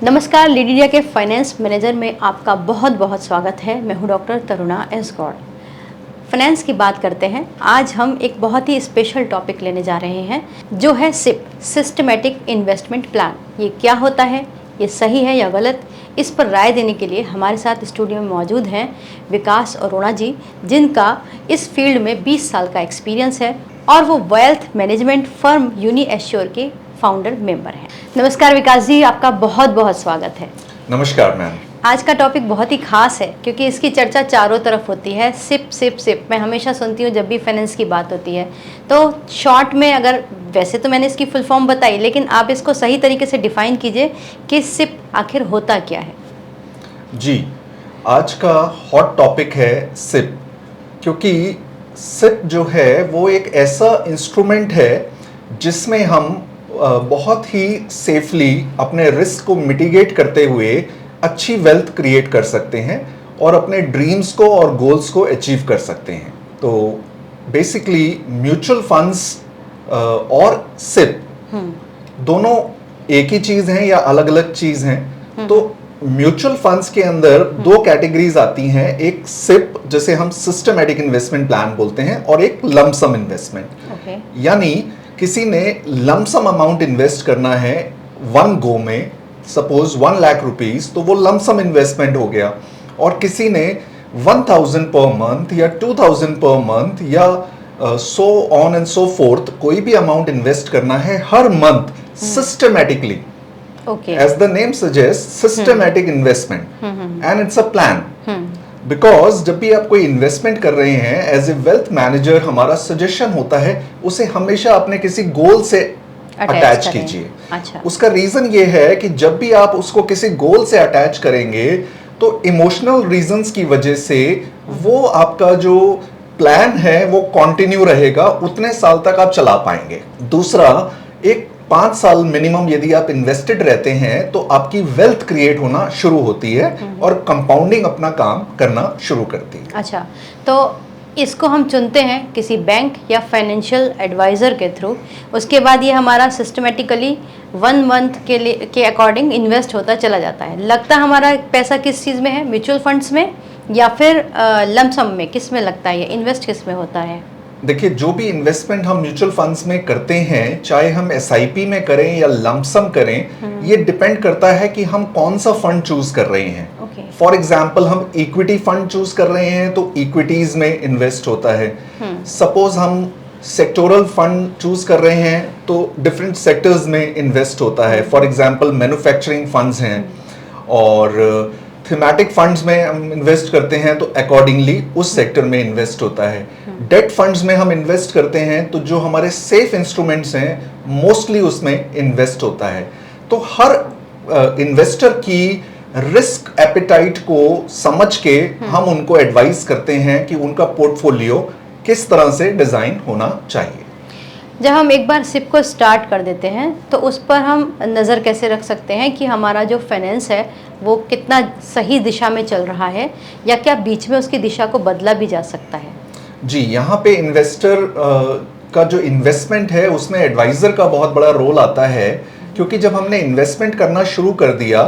नमस्कार, lead India के finance manager में आपका बहुत बहुत स्वागत है। मैं हूं doctor Taruna S Gaur. Finance की बात करते हैं। आज हम एक बहुत ही स्पेशल टॉपिक लेने जा रहे हैं जो है सिप, सिस्टमेटिक इन्वेस्टमेंट प्लान। ये क्या होता है, ये सही है या गलत, इस पर राय देने के लिए हमारे साथ स्टूडियो में मौजूद हैं विकास अरोड़ा जी, जिनका इस फील्ड में 20 साल का एक्सपीरियंस है और वो wealth management firm Uni assure के फाउंडर मेंबर हैं। नमस्कार विकास जी, आपका बहुत बहुत स्वागत है। नमस्कार मैम। आज का टॉपिक बहुत ही खास है क्योंकि इसकी चर्चा चारों तरफ होती है। सिप सिप सिप मैं हमेशा सुनती हूँ जब भी फाइनेंस की बात होती है। तो शॉर्ट में, अगर वैसे तो मैंने इसकी फुल फॉर्म बताई, लेकिन आप इसको सही तरीके से डिफाइन कीजिए कि सिप आखिर होता क्या है। जी, आज का हॉट टॉपिक है सिप, क्योंकि सिप जो है वो एक ऐसा इंस्ट्रूमेंट है जिसमें हम बहुत ही सेफली अपने रिस्क को मिटिगेट करते हुए अच्छी वेल्थ क्रिएट कर सकते हैं और अपने ड्रीम्स को और गोल्स को अचीव कर सकते हैं। तो बेसिकली म्यूचुअल फंड्स और सिप दोनों एक ही चीज़ हैं या अलग अलग चीज़ हैं? तो म्यूचुअल फंड्स के अंदर दो कैटेगरीज आती हैं, एक सिप जिसे हम सिस्टमैटिक इन्वेस्टमेंट प्लान बोलते हैं और एक लमसम इन्वेस्टमेंट। यानी किसी ने लमसम अमाउंट इन्वेस्ट करना है वन गो में, सपोज 1 लाख रुपीस, तो वो लमसम इन्वेस्टमेंट हो गया। और किसी ने 1000 पर मंथ या 2000 पर मंथ या so on and so forth कोई भी अमाउंट इन्वेस्ट करना है हर month systematically, as the name suggests, systematic investment and it's a plan. Because जब भी आप कोई इन्वेस्टमेंट कर रहे हैं एज ए वेल्थ मैनेजर, हमारा सजेशन होता है उसे हमेशा अपने किसी गोल से अटैच कीजिए। अच्छा। उसका रीजन ये है कि जब भी आप उसको किसी गोल से अटैच करेंगे तो इमोशनल रीजंस की वजह से वो आपका जो प्लान है वो कंटिन्यू रहेगा, उतने साल तक आप चला पाएंगे। दूसरा, एक 5 साल मिनिमम यदि आप इन्वेस्टेड रहते हैं तो आपकी वेल्थ क्रिएट होना शुरू होती है और कंपाउंडिंग अपना काम करना शुरू करती है। अच्छा, तो इसको हम चुनते हैं किसी बैंक या फाइनेंशियल एडवाइज़र के थ्रू। उसके बाद ये हमारा सिस्टमेटिकली 1 मंथ के अकॉर्डिंग इन्वेस्ट होता चला जाता है। लगता हमारा पैसा किस चीज़ में है, म्यूचुअल फंड्स में या फिर लमसम में, किस में लगता है, ये इन्वेस्ट किस में होता है? देखिए, जो भी इन्वेस्टमेंट हम म्यूचुअल फंड्स में करते हैं, चाहे हम एसआईपी में करें या लमसम करें, ये डिपेंड करता है कि हम कौन सा फंड चूज कर रहे हैं। फॉर एग्जाम्पल, हम इक्विटी फंड चूज कर रहे हैं तो इक्विटीज में इन्वेस्ट होता है। सपोज हम सेक्टोरल फंड चूज कर रहे हैं तो डिफरेंट सेक्टर्स में इन्वेस्ट होता है। फॉर एग्जाम्पल, मैन्युफैक्चरिंग फंड्स हैं और थीमेटिक फंड्स में हम इन्वेस्ट करते हैं तो अकॉर्डिंगली उस सेक्टर में इन्वेस्ट होता है। डेट फंड्स में हम इन्वेस्ट करते हैं तो जो हमारे सेफ इंस्ट्रूमेंट्स हैं मोस्टली उसमें इन्वेस्ट होता है। तो हर इन्वेस्टर की रिस्क एपेटाइट को समझ के हम उनको एडवाइस करते हैं कि उनका पोर्टफोलियो किस तरह से डिजाइन होना चाहिए। जब हम एक बार सिप को स्टार्ट कर देते हैं तो उस पर हम नज़र कैसे रख सकते हैं कि हमारा जो फाइनेंस है वो कितना सही दिशा में चल रहा है, या क्या बीच में उसकी दिशा को बदला भी जा सकता है? जी, यहाँ पे इन्वेस्टर का जो इन्वेस्टमेंट है उसमें एडवाइज़र का बहुत बड़ा रोल आता है, क्योंकि जब हमने इन्वेस्टमेंट करना शुरू कर दिया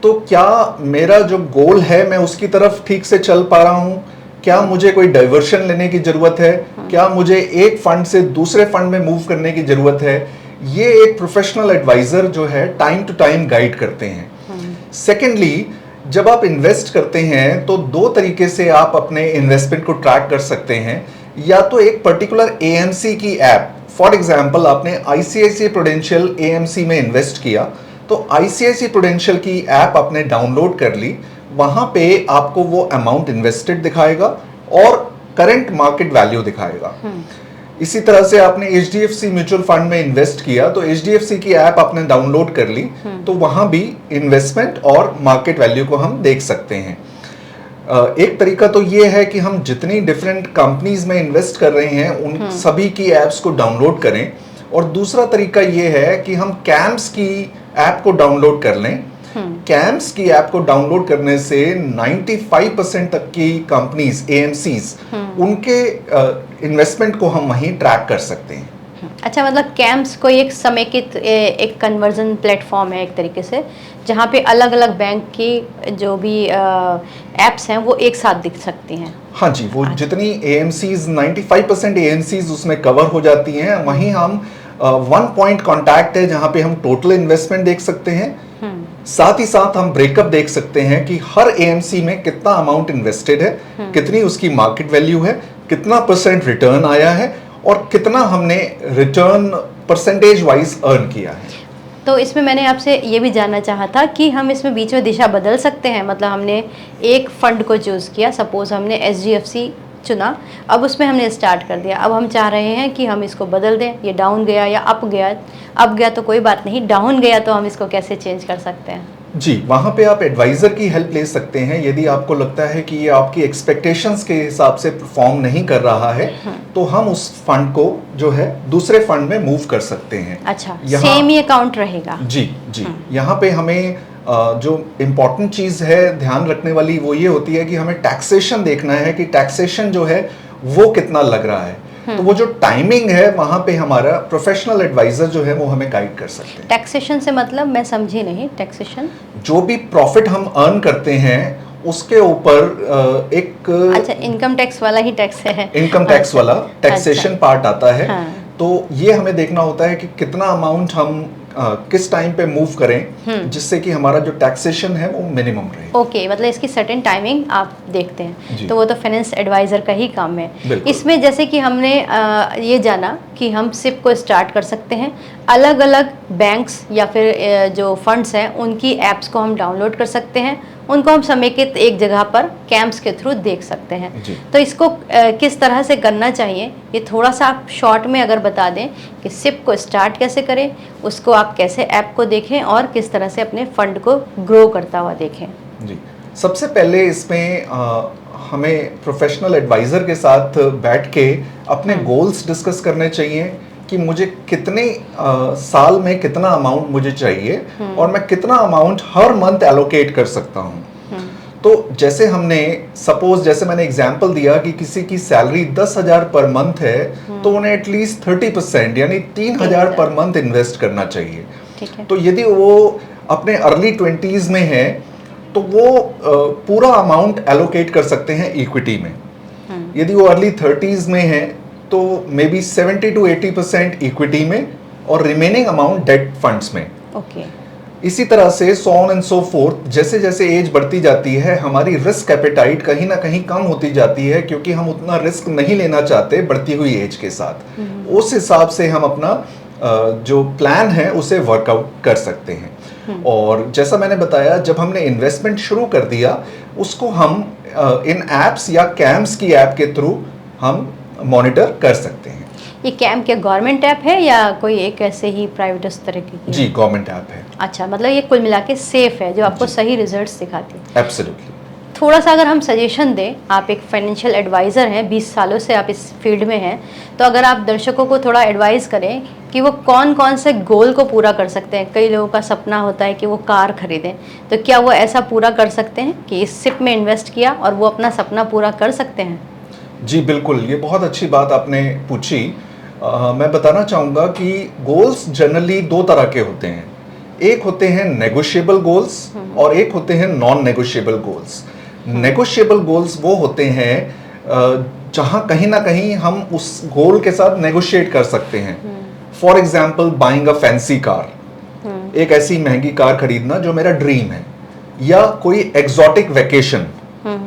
तो क्या मेरा जो गोल है मैं उसकी तरफ ठीक से चल पा रहा हूँ, क्या मुझे कोई डाइवर्शन लेने की ज़रूरत है, क्या मुझे एक फंड से दूसरे फंड में मूव करने की ज़रूरत है, ये एक प्रोफेशनल एडवाइज़र जो है टाइम टू टाइम गाइड करते हैं। सेकेंडली, जब आप इन्वेस्ट करते हैं तो दो तरीके से आप अपने इन्वेस्टमेंट को ट्रैक कर सकते हैं। या तो एक पर्टिकुलर एएमसी की ऐप, फॉर एग्जांपल आपने आईसीआईसीआई प्रूडेंशियल एएमसी में इन्वेस्ट किया तो आईसीआईसीआई प्रूडेंशियल की ऐप आपने डाउनलोड कर ली, वहां पे आपको वो अमाउंट इन्वेस्टेड दिखाएगा और करंट मार्केट वैल्यू दिखाएगा। इसी तरह से आपने एचडीएफसी म्यूचुअल फंड में इन्वेस्ट किया तो एचडीएफसी की ऐप आपने डाउनलोड कर ली तो वहां भी इन्वेस्टमेंट और मार्केट वैल्यू को हम देख सकते हैं। एक तरीका तो ये है कि हम जितनी डिफरेंट कंपनीज में इन्वेस्ट कर रहे हैं उन सभी की ऐप्स को डाउनलोड करें, और दूसरा तरीका ये है कि हम कैम्स की ऐप को डाउनलोड कर लें। कैम्स की ऐप को डाउनलोड करने से 95% तक की कंपनीज, एएमसीज, उनके इन्वेस्टमेंट को हम वहीं ट्रैक कर सकते हैं। अच्छा, मतलब कैम्प्स कोई एक समेकित एक कन्वर्जन प्लेटफॉर्म है एक तरीके से, जहाँ पे अलग अलग बैंक की जो भी एप्स हैं वो एक साथ दिख सकती हैं। हाँ जी, वो जितनी AMCs 95% AMCs उसमें कवर हो जाती हैं। वहीं हम वन पॉइंट कॉन्टैक्ट है जहाँ पे हम टोटल इन्वेस्टमेंट देख सकते हैं, साथ ही साथ हम ब्रेकअप देख सकते हैं कि हर AMC में कितना अमाउंट इन्वेस्टेड है, कितनी उसकी मार्केट वैल्यू है, कितना % रिटर्न आया है और कितना हमने रिटर्न परसेंटेज वाइज अर्न किया है। तो इसमें मैंने आपसे ये भी जानना चाहा था कि हम इसमें बीच में दिशा बदल सकते हैं, मतलब हमने एक फंड को चूज़ किया, सपोज हमने SGFC चुना, अब उसमें हमने स्टार्ट कर दिया, अब हम चाह रहे हैं कि हम इसको बदल दें, ये डाउन गया या अप गया तो कोई बात नहीं, डाउन गया तो हम इसको कैसे चेंज कर सकते हैं? जी, वहाँ पे आप एडवाइज़र की हेल्प ले सकते हैं। यदि आपको लगता है कि ये आपकी एक्सपेक्टेशंस के हिसाब से परफॉर्म नहीं कर रहा है, तो हम उस फंड को जो है दूसरे फंड में मूव कर सकते हैं। अच्छा, सेम ही अकाउंट रहेगा? जी जी, यहाँ पे हमें जो इम्पोर्टेंट चीज़ है ध्यान रखने वाली वो ये होती है कि हमें टैक्सेशन देखना है कि टैक्सेशन जो है वो कितना लग रहा है। तो वो जो टाइमिंग है वहाँ पे हमारा प्रोफेशनल एडवाइजर जो है वो हमें गाइड कर सकते हैं। टैक्सेशन से मतलब मैं समझी नहीं, टैक्सेशन? जो भी प्रॉफिट हम अर्न करते हैं उसके ऊपर एक अच्छा, इनकम टैक्स वाला ही टैक्स है? इनकम टैक्स वाला टैक्सेशन पार्ट आता है। हाँ। तो ये हमें देखना होता है कि कितना अमाउंट हम किस टाइम पे मूव करें जिससे कि हमारा जो टैक्सेशन है वो मिनिमम रहे। ओके, मतलब इसकी सर्टेन टाइमिंग आप देखते हैं, तो वो तो फाइनेंस एडवाइज़र का ही काम है। इसमें जैसे कि हमने ये जाना कि हम सिप को स्टार्ट कर सकते हैं, अलग अलग बैंक्स या फिर जो फंड्स हैं उनकी ऐप्स को हम डाउनलोड कर सकते हैं, उनको हम समेकित एक जगह पर कैंप्स के थ्रू देख सकते हैं। तो इसको किस तरह से करना चाहिए ये थोड़ा सा आप शॉर्ट में अगर बता दें कि सिप को स्टार्ट कैसे करें, उसको आप कैसे ऐप को देखें और किस तरह से अपने फंड को ग्रो करता हुआ देखें। जी, सबसे पहले इसमें हमें प्रोफेशनल एडवाइज़र के साथ बैठ के अपने गोल्स डिस्कस करने चाहिए कि मुझे कितने साल में कितना अमाउंट मुझे चाहिए और मैं कितना अमाउंट हर मंथ एलोकेट कर सकता हूँ। तो जैसे हमने सपोज जैसे मैंने एग्जांपल दिया कि किसी की सैलरी 10,000 पर मंथ है तो उन्हें एटलीस्ट 30% यानी 3,000 पर मंथ इन्वेस्ट करना चाहिए। ठीक है। तो यदि वो अपने अर्ली 20s में है तो वो पूरा अमाउंट एलोकेट कर सकते हैं इक्विटी में। यदि वो अर्ली 30s में है तो मे बी 70 to 80% इक्विटी में और रिमेनिंग अमाउंट डेट फंड्स में। ओके। इसी तरह से सो ऑन एंड सो फोर्थ, जैसे जैसे एज बढ़ती जाती है हमारी रिस्क एपेटाइट कहीं ना कहीं कम होती जाती है क्योंकि हम उतना रिस्क नहीं लेना चाहते बढ़ती हुई एज के साथ। उस हिसाब से हम अपना जो प्लान है उसे वर्कआउट कर सकते हैं। और जैसा मैंने बताया जब हमने इन्वेस्टमेंट शुरू कर दिया उसको हम इन एप्स या कैम्प्स की ऐप के थ्रू हम मॉनिटर कर सकते हैं। ये कैम्प क्या गवर्नमेंट ऐप है या कोई एक ऐसे ही प्राइवेट उस तरह की? जी, गवर्नमेंट ऐप है। अच्छा, मतलब ये कुल मिला के सेफ है जो आपको सही रिजल्ट्स दिखाती है। एब्सोल्युटली। थोड़ा सा अगर हम सजेशन दें, आप एक फाइनेंशियल एडवाइज़र हैं, 20 सालों से आप इस फील्ड में हैं, तो अगर आप दर्शकों को थोड़ा एडवाइस करें कि वो कौन कौन से गोल को पूरा कर सकते हैं। कई लोगों का सपना होता है कि वो कार खरीदें, तो क्या वो ऐसा पूरा कर सकते हैं कि इस सिप में इन्वेस्ट किया और वो अपना सपना पूरा कर सकते हैं? जी बिल्कुल, ये बहुत अच्छी बात आपने पूछी। मैं बताना चाहूँगा कि गोल्स जनरली दो तरह के होते हैं। एक होते हैं नेगोशिएबल गोल्स और एक होते हैं non negotiable goals. Negotiable goals वो होते हैं जहाँ कहीं ना कहीं हम उस गोल के साथ नेगोशिएट कर सकते हैं। For example buying a fancy car, एक ऐसी महंगी कार खरीदना जो मेरा ड्रीम है, या कोई एग्जॉटिक वेकेशन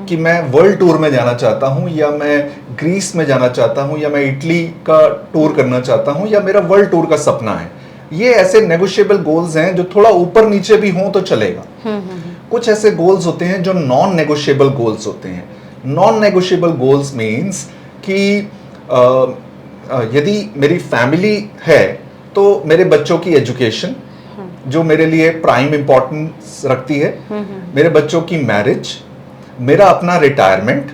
कि मैं वर्ल्ड टूर में जाना चाहता हूँ, या मैं ग्रीस में जाना चाहता हूँ, या मैं इटली का टूर करना चाहता हूँ, या मेरा वर्ल्ड टूर का सपना है। ये ऐसे नेगोशिएबल गोल्स हैं जो थोड़ा ऊपर नीचे भी हों तो चलेगा। कुछ ऐसे गोल्स होते हैं जो नॉन नेगोशिएबल गोल्स होते हैं। नॉन नेगोशिएबल गोल्स मीन्स कि यदि मेरी फैमिली है तो मेरे बच्चों की एजुकेशन जो मेरे लिए प्राइम इंपॉर्टेंस रखती है, मेरे बच्चों की मैरिज, मेरा अपना रिटायरमेंट,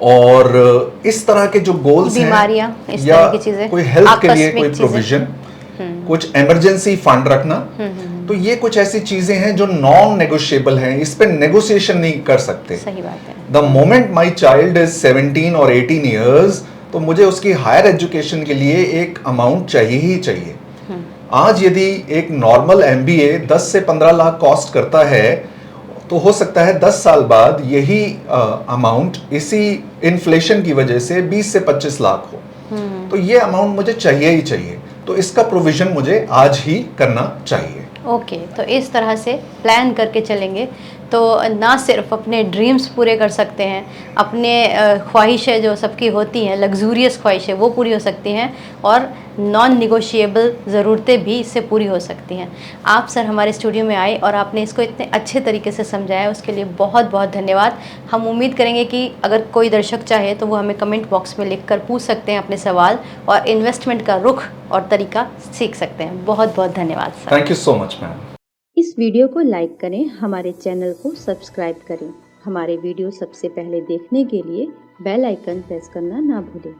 और इस तरह के जो गोल्स बीमारियां, हैं या कोई हेल्थ के लिए कोई प्रोविजन, कुछ इमरजेंसी फंड रखना, तो ये कुछ ऐसी चीजें हैं जो नॉन नेगोशिएबल हैं, इस पे नेगोशिएशन नहीं कर सकते। सही बात है। The moment my child is 17 और 18 years, तो मुझे उसकी हायर एजुकेशन के लिए एक अमाउंट चाहिए ही चाहिए। आज यदि एक नॉर्मल एमबीए 10 से 15 लाख कॉस्ट करता है, तो हो सकता है 10 साल बाद यही अमाउंट इसी इन्फ्लेशन की वजह से 20 से 25 लाख हो। तो ये अमाउंट मुझे चाहिए ही चाहिए, तो इसका प्रोविजन मुझे आज ही करना चाहिए। ओके, तो इस तरह से प्लान करके चलेंगे तो ना सिर्फ अपने ड्रीम्स पूरे कर सकते हैं, अपने ख्वाहिशें जो सबकी होती हैं, लग्जूरियस ख्वाहिशें, वो पूरी हो सकती हैं, और नॉन निगोशिएबल ज़रूरतें भी इससे पूरी हो सकती हैं। आप सर हमारे स्टूडियो में आए और आपने इसको इतने अच्छे तरीके से समझाया, उसके लिए बहुत बहुत धन्यवाद। हम उम्मीद करेंगे कि अगर कोई दर्शक चाहे तो वो हमें कमेंट बॉक्स में लिख कर पूछ सकते हैं अपने सवाल, और इन्वेस्टमेंट का रुख और तरीका सीख सकते हैं। बहुत बहुत धन्यवाद sir. Thank you so much ma'am. इस वीडियो को लाइक करें, हमारे चैनल को सब्सक्राइब करें। हमारे वीडियो सबसे पहले देखने के लिए बेल आइकन प्रेस करना ना भूलें।